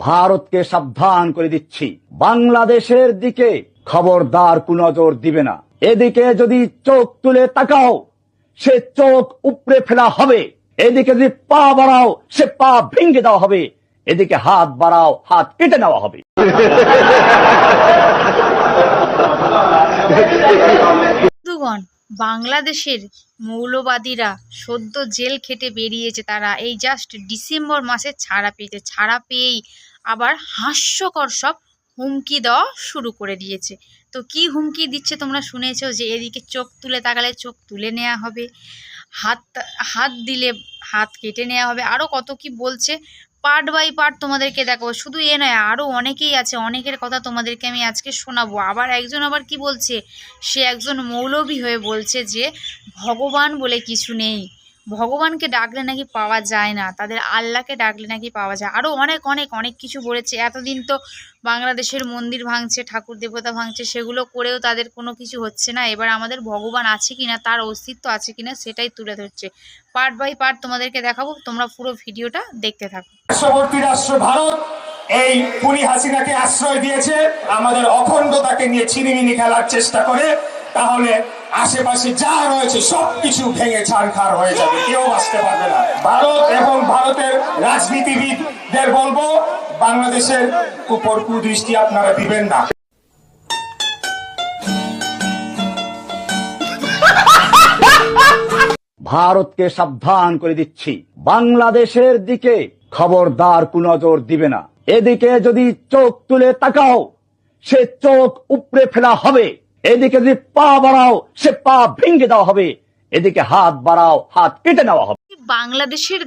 ভারতকে সাবধান করে দিচ্ছি, বাংলাদেশের দিকে খবরদার কুনজর দিবে না। এদিকে যদি চোখ তুলে তাকাও, সে চোখ উপড়ে ফেলা হবে। এদিকে যদি পা বাড়াও, সে পা ভেঙে দেওয়া হবে। এদিকে হাত বাড়াও, হাত কেটে নেওয়া হবে। বাংলাদেশের মৌলবাদীরা সদ্য জেল খেটে বেরিয়েছে, তারা এই জাস্ট ডিসেম্বর মাসে ছাড়া পেয়েছে। ছাড়া পেয়েই আবার হাস্যকর সব হুমকি দেওয়া শুরু করে দিয়েছে। তো কি হুমকি দিচ্ছে তোমরা শুনেছো, যে এদিকে চোখ তুলে তাকালে চোখ তুলে নেওয়া হবে, হাত দিলে হাত কেটে নেওয়া হবে, আরও কত কি বলছে। পার্ট বাই পার্ট তোমাদেরকে দেখাবো। শুধু এ নয়, আরও অনেকেই আছে, অনেকের কথা তোমাদেরকে আমি আজকে শোনাবো। আবার একজন আবার কি বলছে, সে একজন মৌলবী হয়ে বলছে যে ভগবান বলে কিছু নেই, ভগবানকে ডাকলে নাকি পাওয়া যায় না, তাদের আল্লাহকে ডাকলে নাকি পাওয়া যায়। আরও অনেক অনেক অনেক কিছু বলেছে। এতদিন তো বাংলাদেশের মন্দির ভাঙছে, ঠাকুর দেবতা ভাঙছে, সেগুলো করেও তাদের কোনো কিছু হচ্ছে না। এবার আমাদের ভগবান আছে কিনা, তার অস্তিত্ব আছে কিনা, সেটাই তুলে ধরছে। পার্ট বাই পার্ট তোমাদেরকে দেখাবো, তোমরা পুরো ভিডিওটা দেখতে থাকো। পার্শ্ববর্তী রাষ্ট্র ভারত এই খুনি হাসিনাকে আশ্রয় দিয়েছে, আমাদের অখণ্ডতাকে নিয়ে ছিনিমিনি খেলার চেষ্টা করে, তাহলে আশেপাশে যা রয়েছে সবকিছু ভেঙে ছাড়খাড় হয়ে যাবে, কেউ বাঁচতে পারবে না। ভারত এবং ভারতের রাজনীতিবিদদের বলবো, বাংলাদেশের উপর কুদৃষ্টি আপনারা দিবেন না। ভারতকে সাবধান করে দিচ্ছি, বাংলাদেশের দিকে খবরদার কুনজর দিবে না। এদিকে যদি চোখ তুলে তাকাও, সে চোখ উপড়ে ফেলা হবে। এদিকে যদি পা বাড়াও, সে পা ভেঙে দেওয়া হবে। এদিকে হাত বাড়াও, হাত কেটে নেওয়া হবে। বাংলাদেশের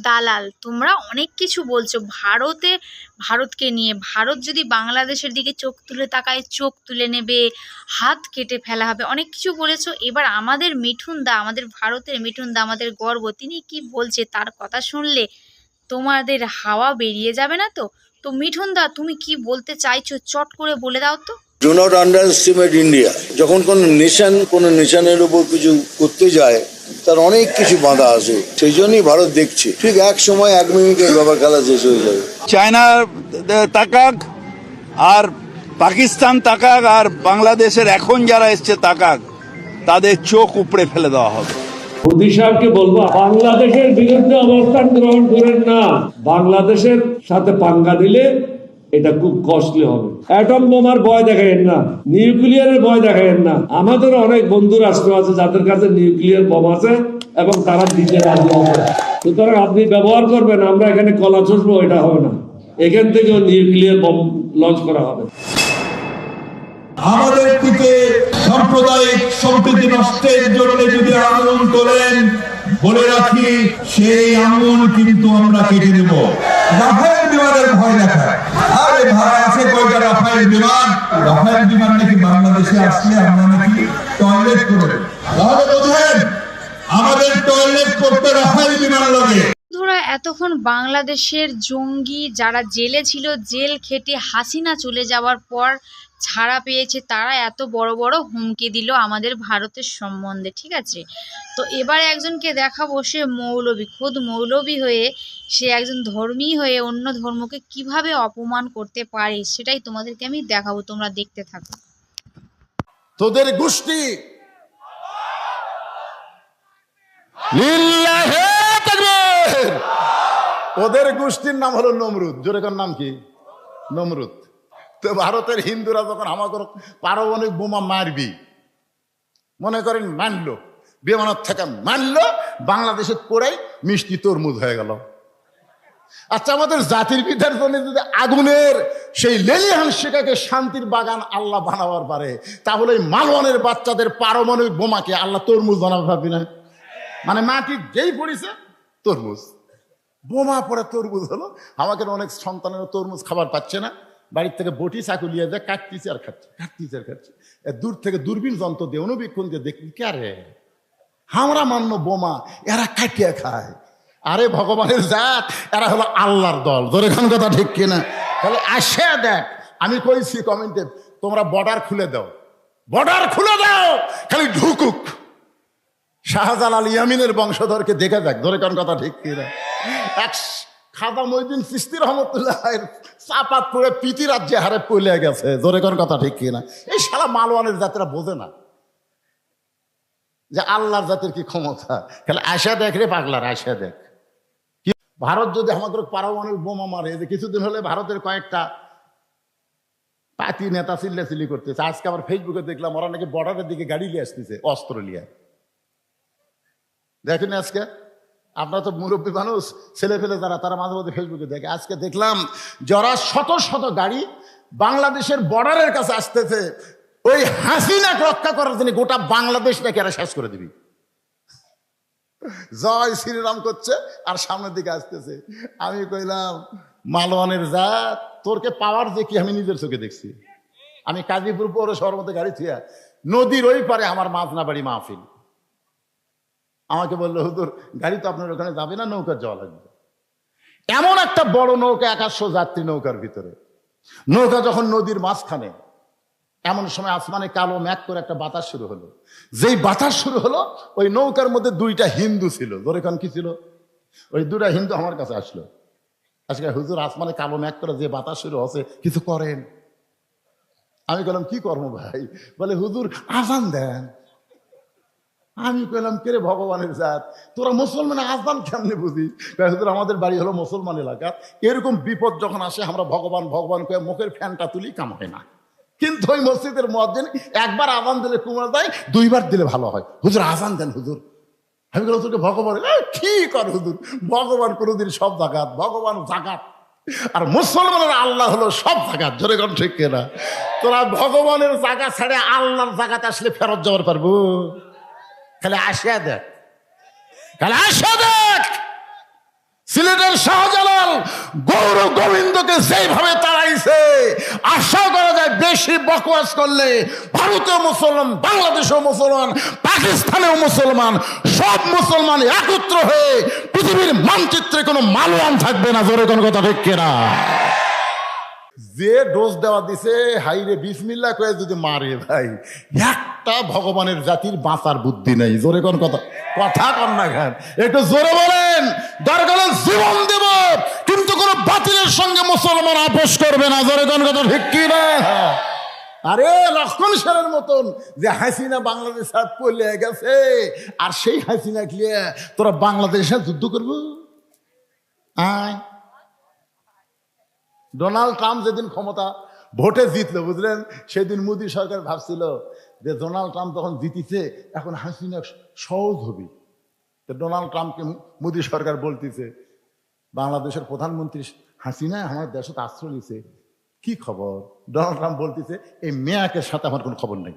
দালাল তোমরা অনেক কিছু বলছো ভারতকে নিয়ে। ভারত যদি বাংলাদেশের দিকে চোখ তুলে তাকায়, চোখ তুলে নেবে, হাত কেটে ফেলা হবে, অনেক কিছু বলেছো। এবার আমাদের মিঠুনদা, আমাদের ভারতের মিঠুনদা, আমাদের গর্ব, তিনি কি বলছে তার কথা শুনলে তোমাদের হাওয়া বেরিয়ে যাবে না। তো মিঠুনদা, তুমি কি বলতে চাইছো চট করে বলে দাও তো। Do not underestimate India. যখন কোনো নেশনের উপর কিছু করতে যায়, তার অনেক কিছু বাধা আছে, সেই জন্যই ভারত দেখছে। ঠিক এক সময় 1 মিনিটের ব্যাপার, খেলা শেষ হয়ে যাবে। চায়না তাকাক আর পাকিস্তান তাকাক আর বাংলাদেশের এখন যারা এসছে তাকাক, তাদের চোখ উপড়ে ফেলে দেওয়া হবে। মোদী সাহেবকে বলবো, বাংলাদেশের বিরুদ্ধে অবস্থান গ্রহণ করেন না। বাংলাদেশের সাথে পাঙ্গা দিলে এটা খুব কস্টলি হবে। অ্যাটম বোমার ভয় দেখাইন না, নিউক্লিয়ারের ভয় দেখাইন না। আমাদের অনেক বন্ধু রাষ্ট্র আছে যাদের কাছে নিউক্লিয়ার বোম আছে এবং তারা দিতে রাজি হবে। সুতরাং আপনি ব্যবহার করবেন, আমরা এখানে কলা চষবো, এটা হবে না। এখান থেকেও নিউক্লিয়ার বোম লঞ্চ করা হবে। আমাদের দিকে সাম্প্রদায়িক সম্প্রীতি নষ্টের জন্য যদি আন্দোলন করেন, বলে রাখি, সেই আঙুল কিন্তু আমরা কেটে দেব। রাফায়েল বিমানের ভয় দেখায়, আরে ভাড়া আছে কয়টা রাফায়েল বিমান? রাফায়েল বিমান নাকি বাংলাদেশে আসলে আমরা নাকি টয়লেট করব। তাহলে বোঝেন, আমাদের টয়লেট করতে রাফায়েল বিমান লাগে। বন্ধুরা, এতক্ষণ বাংলাদেশের জঙ্গি যারা জেলে ছিল, জেল খেটে হাসিনা চলে যাওয়ার পর ছাড়া পেয়েছে, তারা এত বড় বড় হুমকি দিল আমাদের ভারতের সম্বন্ধে, ঠিক আছে। তো এবার একজনকে দেখাবো, সে মৌলবী, খোদ মৌলবী হয়ে, সে একজন ধর্মী হয়ে অন্য ধর্মকে কিভাবে অপমান করতে পারে, সেটাই তোমাদেরকে আমি দেখাবো, তোমরা দেখতে থাকো। তোদের গোষ্ঠী ওদের গোষ্ঠীর নাম হলো নমরুদ। জোরেকার নাম কি? নমরুদ। তো ভারতের হিন্দুরা যখন আমাকে পারমাণবিক বোমা মারবি, মনে করেন মানলো, বিমানত থেকে মানলো, বাংলাদেশে পড়াই মিষ্টি তরমুজ হয়ে গেল। আচ্ছা, আমাদের জাতির পিতার জন্য যদি আগুনের সেই লেলিহান শিখাকে শান্তির বাগান আল্লাহ বানাবার পারে, তাহলে মালওয়ানের বাচ্চাদের পারমাণবিক বোমাকে আল্লাহ তরমুজ বানাবে, ভাববি না? মানে মাটি যেই পড়িছে তরমুজ, বোমা পড়ে তরমুজ হলো। আমাকে অনেক সন্তানের তরমুজ খাবার পাচ্ছে না, বাড়ির থেকে বটি চাকু লিয়ে যায়, কাটতেছে আর খাচ্ছে, কাটতেছে আর খাচ্ছে। দূর থেকে দূরবীন যন্ত্র দিয়ে, অনুবীক্ষণ দিয়ে দেখি, কে রে হামরা মান্য বোমা, এরা কাটিয়ে খায়। আরে ভগবানের জাত, এরা হলো আল্লাহর দল। ধরে খান কথা ঠিক কিনা? তাহলে আসে দেখ, আমি কইছি কমেন্টে, তোমরা বর্ডার খুলে দাও, বর্ডার খুলে দাও, খালি ঢুকুক। শাহজালাল ইয়ামিনের বংশধরকে দেখে যাক, ধরে কোন কথা ঠিক কিনা? খাজা মঈনুদ্দিন চিশতি রহমতুল্লাহ চাপাত পড়ে পিতি রাজ্যে হারে পড়ে গেছে। জোরে কোন কথা ঠিক কিনা? এই শালা মালওয়ানের জাতিরা বোঝে না যে আল্লাহর জাতির কি ক্ষমতা। খালি আশা দেখ রে পাগলার, আশা দেখ। কি ভারত যদি আমাদের পারমাণবিক বোমা মারে, যে কিছুদিন হলে ভারতের কয়েকটা পাতি নেতা চিল্লাচিল্লি করতেছে। আজকে আবার ফেসবুকে দেখলাম ওরা নাকি বর্ডারের দিকে গাড়ি নিয়ে আসতেছে, অস্ত্র নিয়ে। দেখেন আজকে, আপনারা তো মুরব্বী মানুষ, ছেলে ফেলে যারা, তারা মাঝে মাঝে ফেসবুকে দেখে। আজকে দেখলাম যারা শত শত গাড়ি বাংলাদেশের বর্ডারের কাছে আসতেছে, ওই হাসিনাকে রক্ষা করার জন্য গোটা বাংলাদেশ নাকি এরা শেষ করে দিবি, জয় শ্রীরাম করছে আর সামনের দিকে আসতেছে। আমি কইলাম মালওয়ানের জাত, তোরকে পাওয়ার যে কি আমি নিজের চোখে দেখছি। আমি কাজীপুর পৌরসভার মধ্যে গাড়ি থিয়া নদীর ওই পারে আমার মাঝনা বাড়ি মাহফিল। আমাকে বললো, হুজুর গাড়ি তো আপনার ওখানে যাবে না, নৌকার যাওয়া লাগবে। এমন একটা বড় নৌকা, 100 যাত্রী নৌকার ভিতরে। নৌকা যখন নদীর মাঝখানে, এমন সময় আসমানে কালো মেঘ করে একটা বাতাস শুরু হলো। যেই বাতাস শুরু হলো, ওই নৌকার মধ্যে 2টা হিন্দু ছিল। ধরেখান কি ছিল? ওই 2টা হিন্দু আমার কাছে আসলো। আজকে হুজুর আসমানে কালো মেঘ করে যে বাতাস শুরু হচ্ছে, কিছু করেন। আমি বললাম কি করবো ভাই? বলে হুজুর আজান দেন। আমি কইলাম কে রে ভগবানের জাত, তোরা মুসলমান আজান কেমনে বুঝি? হুজুর আমাদের বাড়ি হলো মুসলমান এলাকা, এরকম বিপদ যখন আসে আমরা ভগবান ভগবান করে মুখের ফ্যানটা তুলি, কাম হয় না। কিন্তু ওই মসজিদের মুয়াজ্জিন একবার আজান দিলে কমে যায়, 2বার দিলে ভালো হয়। হুজুর আজান দেন হুজুর। আমি বললাম তোকে ভগবান কি কর হুজুর? ভগবান কোনোদিন সব জাগাত, ভগবান জাগাত, আর মুসলমানের আল্লাহ হলো সব জাগাত। জোরে কোন ঠিক কিনা? তোরা ভগবানের জায়গা ছেড়ে আল্লাহর জায়গাতে আসলে ফেরত যাওয়ার পারবো? খালি আসিয়া দেখ, খালি আসিয়া দেখ। সিলেটের শাহজালাল গৌর গোবিন্দকে যেভাবে তাড়াইছে, আশা করা যায় বেশি বকওয়াস করলে ভারতীয় মুসলমান, বাংলাদেশেও মুসলমান, পাকিস্তানেও মুসলমান, সব মুসলমান একত্র হয়ে পৃথিবীর মানচিত্রে কোনো মালওয়ান থাকবে না। জোরে কোন কথা ঠিক কিনা? যে ডোজ দেওয়া দিছে, হাইরে বিসমিল্লাহ করে যদি মারে ভাই, একটা ভগবানের জাতির বাঁচার বুদ্ধি নেই। জোরে কোন কথা, কথা কন না খান, একটু জোরে বলেন। দরকার জীবন দেব, কিন্তু কোন বাতিলের সঙ্গে মুসলমান আপোষ করবে না। জোরে কোন কথা ঠিক কি না? আরে লক্ষণ সেনের মতন যে হাসিনা বাংলাদেশ পড়লে গেছে, আর সেই হাসিনা গিয়ে তোরা বাংলাদেশে যুদ্ধ করবো? আয় ডোনাল্ড ট্রাম্প যেদিন ক্ষমতা ভোটে জিতলো, বুঝলেন, সেদিন মোদী সরকার ভাবছিল যে ডোনাল্ড ট্রাম্প তখন জিতিছে, এখন হাসিনা সহজ হবে। তো ডোনাল্ড ট্রাম্পকে মোদী সরকার বলতেছে, বাংলাদেশের প্রধানমন্ত্রী হাসিনা আমার দেশে আশ্রয় নিছে, কি খবর? ডোনাল্ড ট্রাম্প বলতেছে, এই মেয়াকের সাথে আমার কোনো খবর নেই।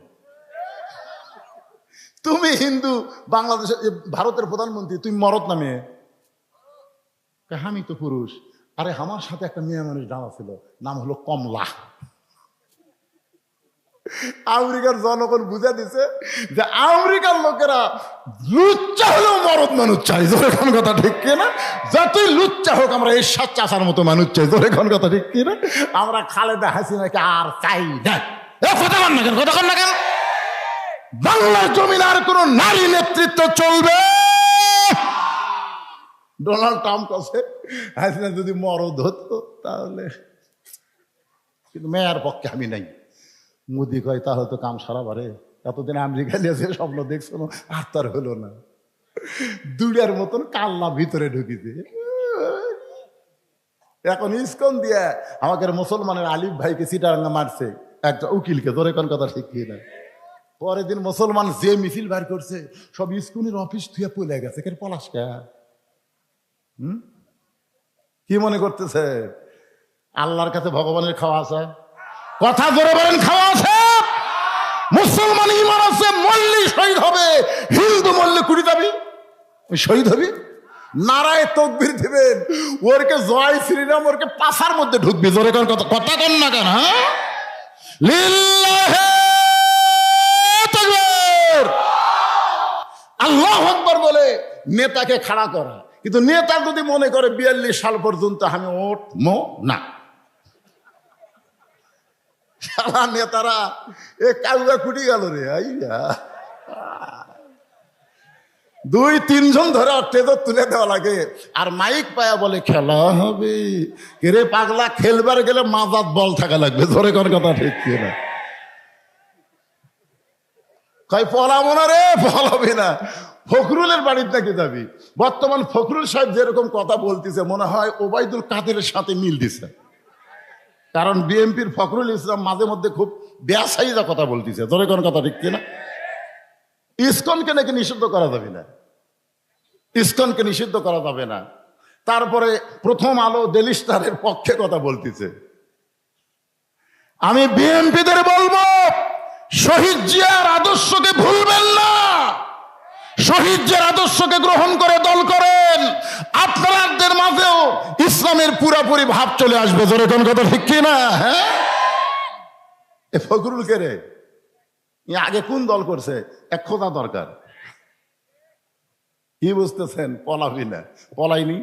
তুমি হিন্দু, বাংলাদেশের ভারতের প্রধানমন্ত্রী, তুমি মরদ না মেয়ে? আমি তো পুরুষ। আরে আমার সাথে একটা মেয়ে মানুষ ডানা ছিল, নাম হলো কমলা। আমেরিকার জনগণ বুঝা দিছে যে আমেরিকার লোকেরা লুচ্চা হলেও মরদ মানুষ চাই। জোরে কোন কথা ঠিক কিনা? যতই লুচ্চা হোক আমরা এরশাদ চাচার মতো মানুষ চাই। জোরে কোন কথা ঠিক কিনা? আমরা খালেদা হাসিনাকে আর চাই না। কথা কন না কেন, কথা কন না কেন? বাংলার জমিন আর কোন নারী নেতৃত্ব চলবে? ডোনাল্ড ট্রাম্প কাছে হাসিনা যদি মরদ হতো তাহলে, কিন্তু মেয়ার পক্ষে আমি নাই। মোদি কয় তাহলে তো কাম সারা বারে, এতদিন আমেরিকা নিয়ে যে স্বপ্ন দেখছো আর তার হলো না। 2টার মতন কাল্লা ভিতরে ঢুকিছে। এখন ইস্কন দিয়ে আমাকে মুসলমানের আলিফ ভাইকে চিটারাঙ্গা মারছে একটা উকিলকে। ধরে কোন কথা ঠিক কি না? পরের দিন মুসলমান যে মিছিল বার করছে, সব ইস্কুনের অফিস থুয়ে পলে গেছে। কেন পলাশ কে? কি মনে করতেছে আল্লাহর কাছে ভগবানের খাওয়া আছে? কথা জোরে বলেন, খাওয়া আছে। মুসলমান ইমান আছে, মল্লি শহীদ হবে। হিন্দু মল্লে কুড়ি যাবি, শহীদ হবি, নারায় তকবীর দিবেন, ওরকে জয় শ্রীরাম, ওরকে পাশার মধ্যে ঢুকবি। জোরে কোন কথা, কথা কন না কেন? হ্যাঁ, লিল্লাহে তাকবীর, আল্লাহু আকবার বলে নেতাকে খাড়া করা। কিন্তু নেতা যদি মনে করে 42 সাল পর্যন্ত আমি ওঠবো না, সারা নেতারা এ কাউয়া কুটি গেল রে। 2-3 জন ধরে টেজর তুলে দেওয়া লাগে, আর মাইক পায়া বলে খেলা হবে। রে পাগলা, খেলবার গেলে মাজাত বল থাকা লাগবে। ধরে কোন কথা ঠিক কিনা? কই পলাবো না রে, পলাবি না। ফখরুলের বাড়ির নাকি যাবি? বর্তমান ফখরুল সাহেব যেরকম কথা বলতেছে মনে হয় ওবায়দুল কাদেরের সাথে মিল দিছে, কারণ বিএনপির ফখরুল ইসলাম মাঝে মধ্যে খুব বেয়াসাইজা কথা বলতেছে। ধরে কোন কথা ঠিক কিনা? ইসকনকে নাকি নিষিদ্ধ করা যাবে না, ইসকনকে নিষিদ্ধ করা যাবে না। তারপরে প্রথম আলো ডেলি স্টারের পক্ষে কথা বলতেছে। আমি বিএনপিদের বলবো, শহীদ জিয়ার আদর্শকে ভুলবেন না, শহীদ জিয়ার আদর্শকে গ্রহণ করে দল করেন, আপনাদের মাঝেও ইসলামের পুরাপুরি ভাব চলে আসবে। জোরে কোন কথা ঠিক কিনা? হ্যাঁ, এ ফখরুল কে রে? আগে কোন দল করছে? এক খোদা দরকার। কি বুঝতেছেন? পলাবি না, পলাইনি।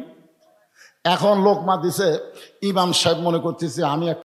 এখন লোকমা দিছে, ইমাম সাহেব মনে করতেছে আমি